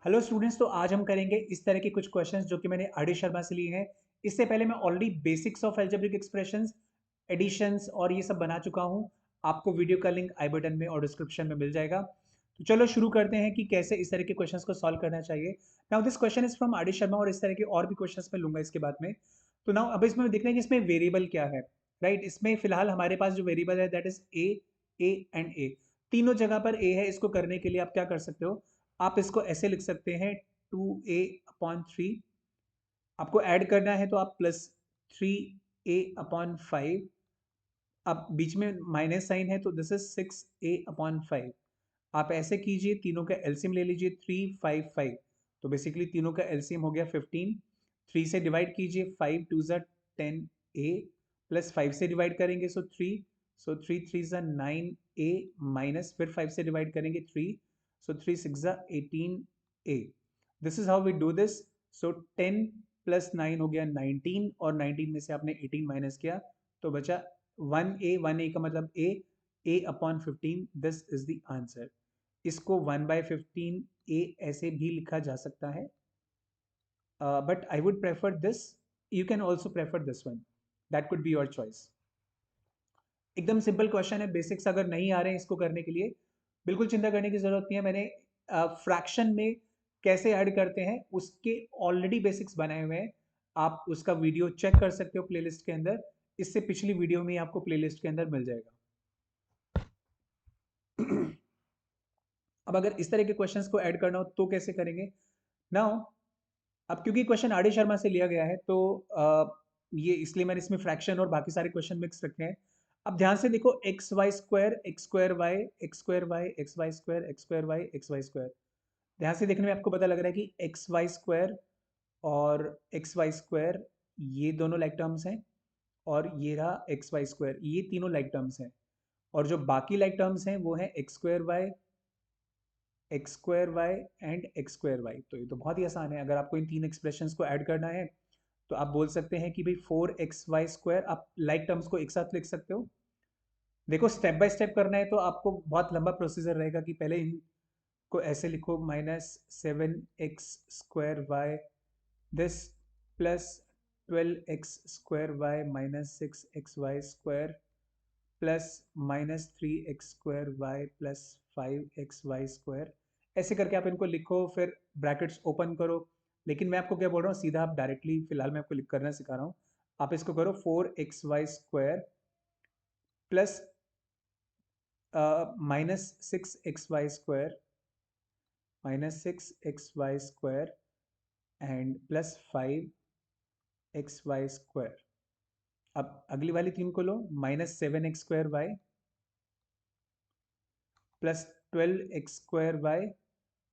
Hello students, तो आज हम करेंगे इस तरह के कुछ क्वेश्चंस जो कि मैंने आर शर्मा से लिए हैं। इससे पहले मैं already basics of algebraic expressions, additions और ये सब बना चुका हूँ। आपको वीडियो का लिंक आई बटन में और डिस्क्रिप्शन में मिल जाएगा। तो चलो शुरू करते हैं कि कैसे इस तरह के क्वेश्चंस को सॉल्व करना चाहिए। Now this question is from R Sharma और इस तरह के और भी क्वेश्चंस मैं लूंगा इसके बाद में। तो नाउ अब इसमें देखते हैं कि इसमें वेरिएबल क्या है। राइट, इसमें फिलहाल हमारे पास जो वेरिएबल है दैट इज ए एंड ए। तीनों जगह पर ए है। इसको करने के लिए आप क्या कर सकते हो, आप इसको ऐसे लिख सकते हैं 2a/3। आपको ऐड करना है तो आप +3a/5। अब बीच में माइनस साइन है तो दिस इज 6a/5। आप ऐसे कीजिए, तीनों का एलसीएम ले लीजिए 355। तो बेसिकली तीनों का एलसीएम हो गया 15। 3 से डिवाइड कीजिए, 5 2 ज़ा 10a प्लस 5 से डिवाइड करेंगे सो 3। सो 3 3 ज़ा 9a माइनस फिर 5 से डिवाइड करेंगे 3। सो 3 6 ज़ा 18a। This is how we do this. So 10 plus 9 हो गया 19 और 19 में से आपने 18 माइनस किया तो बचा 1a का मतलब a/15। This is the answer. इसको 1/15 ए ऐसे भी लिखा जा सकता है, but I would prefer this. You can also prefer this one, that could be your choice. एकदम सिंपल क्वेश्चन है। बेसिक्स अगर नहीं आ रहे हैं इसको करने के लिए बिल्कुल चिंता करने की जरूरत नहीं है। मैंने फ्रैक्शन में कैसे ऐड करते हैं उसके ऑलरेडी बेसिक्स बनाए हुए हैं। आप उसका वीडियो चेक कर सकते हो प्लेलिस्ट के अंदर। इससे पिछली वीडियो में आपको प्लेलिस्ट के अंदर मिल जाएगा। अब अगर इस तरह के क्वेश्चंस को ऐड करना हो तो कैसे करेंगे। नाउ अब क्योंकि क्वेश्चन आर डी शर्मा से लिया गया है तो ये इसलिए मैंने इसमें फ्रैक्शन और बाकी सारे क्वेश्चन मिक्स रखे हैं। अब ध्यान से देखो, x y square x square y x square y x y square x square y x y square. ध्यान से देखने में आपको पता लग रहा है कि एक्स वाई स्क्वायर और एक्स वाई स्क्वायर ये दोनों लाइक टर्म्स हैं, और ये रहा एक्स वाई स्क्वायर, ये तीनों लाइक टर्म्स हैं। और जो बाकी लाइक टर्म्स हैं वो है x square y, x square y and x square y. तो ये तो बहुत ही आसान है। अगर आपको इन तीन एक्सप्रेशंस को ऐड करना है तो आप बोल सकते हैं कि भाई 4xy²। आप लाइक टर्म्स को एक साथ लिख सकते हो। देखो, स्टेप बाय स्टेप करना है तो आपको बहुत लंबा प्रोसीजर रहेगा कि पहले इनको ऐसे लिखो -7x² y this plus 12x² y -6xy² plus -3x² y plus 5xy²। ऐसे करके आप इनको लिखो, फिर ब्रैकेट्स ओपन करो। लेकिन मैं आपको क्या बोल रहा हूँ, सीधा आप डायरेक्टली फिलहाल मैं आपको लिख करना सिखा रहा हूँ। आप इसको करो 4xy² plus -6xy² -6xy² and plus 5xy²। अब अगली वाली तीन को लो, -7x² y plus 12x² y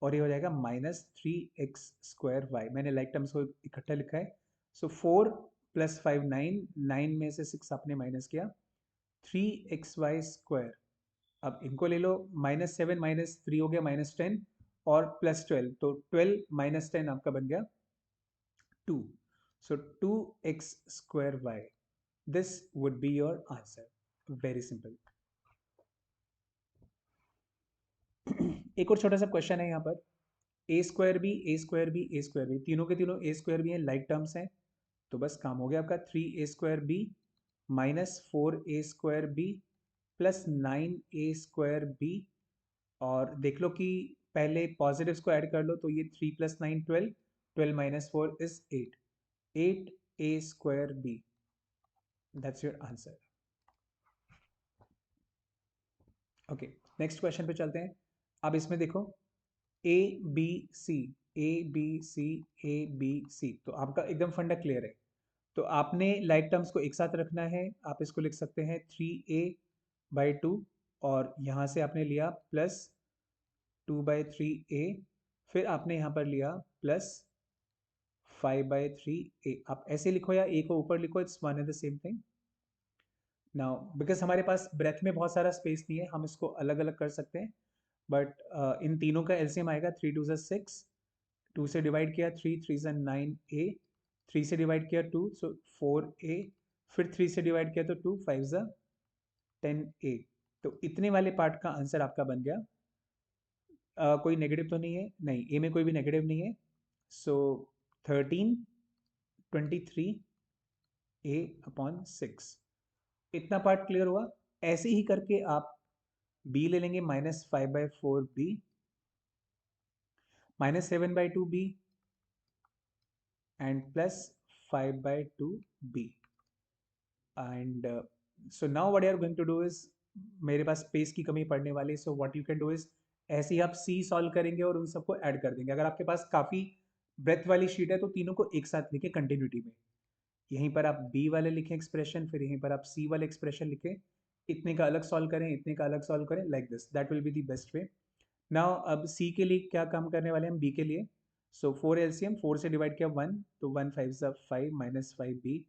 और ये हो जाएगा -3x² y। मैंने लाइक टर्म्स को इकट्ठा लिखा है। सो 4 प्लस 5 9, 9 में से 6 आपने माइनस किया, 3xy²। अब इनको ले लो, -7 -3 हो गया -10 और प्लस 12, तो 12 -10 आपका बन गया 2। सो 2x²y। This would be your answer. Very simple. एक और छोटा सा क्वेश्चन है यहाँ पर। a²b तीनों के तीनों a² हैं, लाइक टर्म्स हैं। तो बस काम हो गया आपका। 3a² b -4a² b plus 9a² b। और देख लो कि पहले पॉजिटिव्स को ऐड कर लो तो ये 3 plus 9 12, 12 minus 4 is 8, 8a²b। That's your answer. Okay, next question पे चलते हैं। अब इसमें देखो A B C, A B C, A B C, तो आपका एकदम फंडा क्लियर है। तो आपने लाइक टर्म्स को एक साथ रखना है। आप इसको लिख सकते हैं 3a/2 और यहाँ से आपने लिया प्लस 2/3a। फिर आपने यहाँ पर लिया प्लस 5/3a। आप ऐसे लिखो या a को ऊपर लिखो, it's one and the same thing. Now because हमारे पास ब्रेथ में बहुत सारा स्पेस नहीं है, हम इसको अलग अलग कर सकते हैं। बट इन तीनों का एलसीएम आएगा 3 2 6। 2 से डिवाइड किया 3 3 9a, 3 से डिवाइड किया 2 सो 4a, फिर 3 से डिवाइड किया तो 2 5 10a। तो इतने वाले पार्ट का आंसर आपका बन गया कोई नेगेटिव तो नहीं है, नहीं ए में कोई भी नेगेटिव नहीं है। सो 13 23 ए अपॉन 6, इतना पार्ट क्लियर हुआ। ऐसे ही करके आप बी ले लेंगे, -5/4 b, -7/2 b and +5/2 b. And so now what you are going to do is, मेरे पास स्पेस की कमी पड़ने वाली है, so what you can do is ऐसे ही आप सी सॉल्व करेंगे और उन सबको ऐड कर देंगे। अगर आपके पास काफ़ी ब्रेथ वाली शीट है तो तीनों को एक साथ लिखे कंटिन्यूटी में, यहीं पर आप बी वाले लिखें एक्सप्रेशन, फिर यहीं पर आप सी वाले एक्सप्रेशन लिखें, इतने का अलग सॉल्व करें, इतने का अलग सॉल्व करें, like this, that will be the best way. Now अब सी के लिए क्या काम करने वाले हैं हम बी के लिए। सो 4 एलसीएम, 4 से डिवाइड किया 1, तो 1 5 ज़ा 5 -5 बी,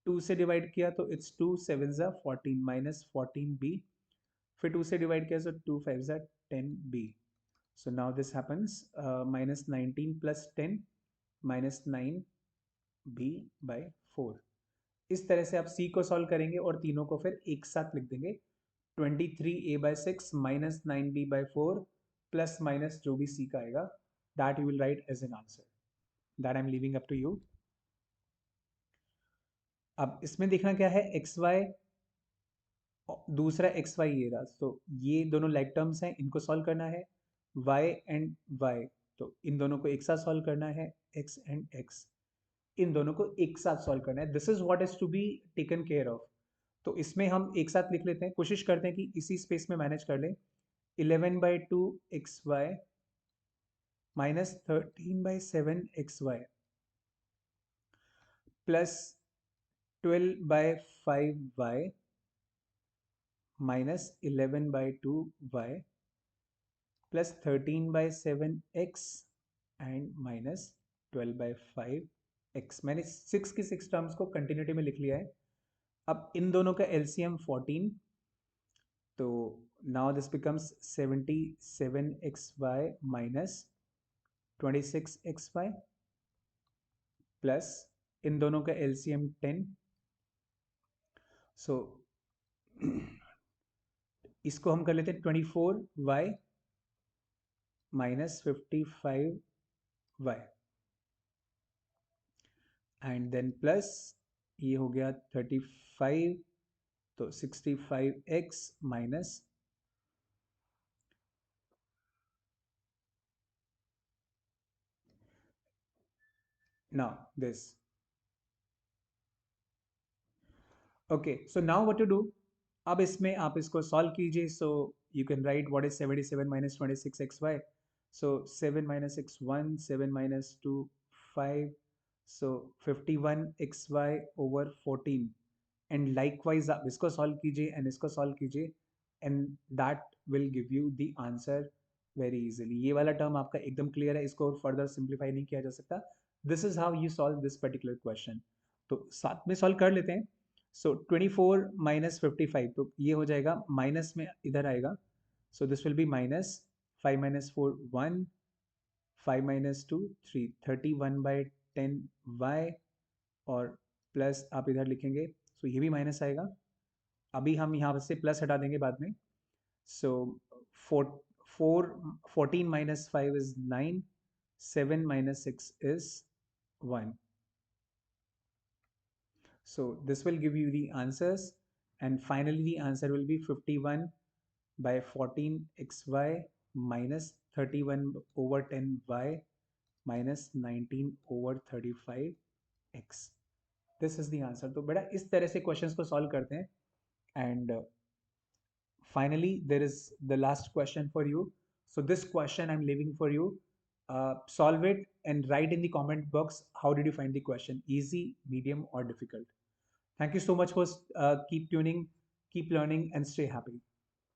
2 से डिवाइड किया तो इट्स 2 7 ज़ा 14 -14 बी, फिर 2 से डिवाइड किया तो 2 5 ज़ा 10 b. So now this happens -19 + 10 -9 b by 4। इस तरह से आप सी को सॉल्व करेंगे और तीनों को फिर एक साथ लिख देंगे, 23a/6 -9b/4 प्लस माइनस जो भी सी का आएगा, that you will write as an answer, that I am leaving up to you. अब इसमें देखना क्या है, एक्स वाई, दूसरा एक्स वाई ये रहा, तो ये दोनों लाइक टर्म्स हैं, इनको सॉल्व करना है, वाई एंड वाई, तो इन दोनों को एक साथ सॉल्व करना है, एक्स एंड एक्स, इन दोनों को एक साथ सॉल्व करना है। This is what is to be taken care of. तो इसमें हम एक साथ लिख लेते हैं, कोशिश करते हैं कि इसी स्पेस में मैनेज कर लें। 11/2 x y -13/7 x y plus 12/5 y -11/2 y plus 13/7 x and -12/5 x. मैंने 6 की 6 टर्म्स को कंटिन्यूटी में लिख लिया है। अब इन दोनों का एलसीएम 14, तो now this becomes 77xy minus 26xy plus इन दोनों का एलसीएम 10, सो इसको हम कर लेते हैं 24y minus 55y and then plus ये हो गया 35, तो 65x minus now this. Okay, so now what to do, अब इसमें आप इसको सॉल्व कीजिए। So you can write what is 77 minus 26xy, so 7 minus x 1, 7 minus 2 5, so 51xy over 14, and likewise आप इसको सॉल्व कीजिए एंड इसको सॉल्व कीजिए, and that will give you the answer very easily. ये वाला टर्म आपका एकदम क्लियर है, इसको फर्दर सिंप्लीफाई नहीं किया जा सकता। This is how you solve this particular question. तो साथ में सॉल्व कर लेते हैं। सो 24 माइनस 55, तो ये हो जाएगा माइनस में इधर आएगा, so this will be minus 5 minus 4 1, 5 minus 2 3, 31/10 y, और प्लस आप इधर लिखेंगे, सो ये भी माइनस आएगा, अभी हम यहाँ से प्लस हटा देंगे बाद में। सो 14 minus 5 is 9, 7 minus 6 is 1. So this will give you the answers, and finally the answer will be 51 by 14 xy minus 31 over 10 y minus 19 over 35 x. This is the answer. तो बेटा इस तरह से क्वेश्चंस को सॉल्व करते हैं, and finally there is the last question for you. So this question I'm leaving for you. Solve it and write in the comment box how did you find the question, easy, medium or difficult. Thank you so much for keep tuning, keep learning and stay happy.